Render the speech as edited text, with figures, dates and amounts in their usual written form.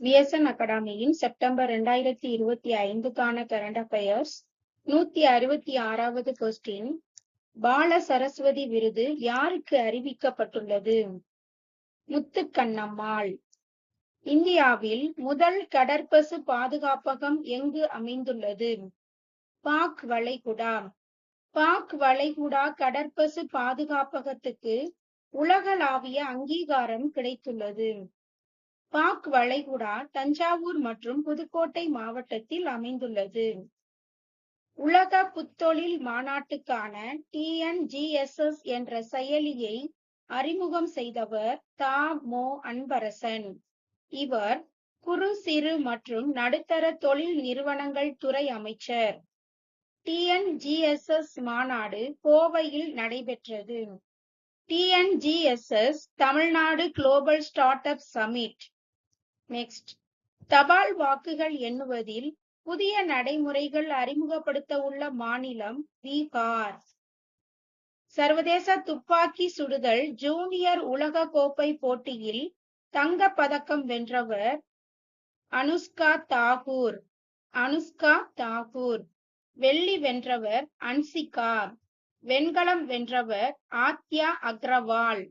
VSN அகாடமியின் September 2025க்கான current affairs 166வது கொஸ்டின். பால சரஸ்வதி விருது யாருக்கு அறிவிக்கப்பட்டுள்ளது? முத்துக்கண்ணம்மாள். இந்தியாவில் முதல் கடற்பசு பாதுகாப்பகம் எங்கு அமைந்துள்ளது? பாக் வளைகுடா. பாக் வளைகுடா கடற்பசு பாதுகாப்பகத்துக்கு உலகளாவிய அங்கீகாரம் கிடைத்துள்ளது. பாக் வளைகுடா தஞ்சாவூர் மற்றும் புதுக்கோட்டை மாவட்டத்தில் அமைந்துள்ளது. உலக புத்தொழில் மாநாட்டுக்கான TNGSS என்ற செயலியை அறிமுகம் செய்தவர் தா. மோ. அன்பரசன். இவர் குறு சிறு மற்றும் நடுத்தர தொழில் நிறுவனங்கள் துறை அமைச்சர். TNGSS மாநாடு கோவையில் நடைபெற்றது. TNGSS Tamil Nadu global startup summit. Next, தபால் வாக்குகள் எண்ணுவதில் புதிய நடைமுறைகள் அறிமுகப்படுத்த உள்ள மாநிலம் பீகார். சர்வதேச துப்பாக்கி சுடுதல் ஜூனியர் உலக கோப்பை போட்டியில் தங்கப் பதக்கம் வென்றவர் அனுஷ்கா தாக்கூர். வெள்ளி வென்றவர் அன்சிகா. வெண்கலம் வென்றவர் ஆத்யா அக்ரவால்.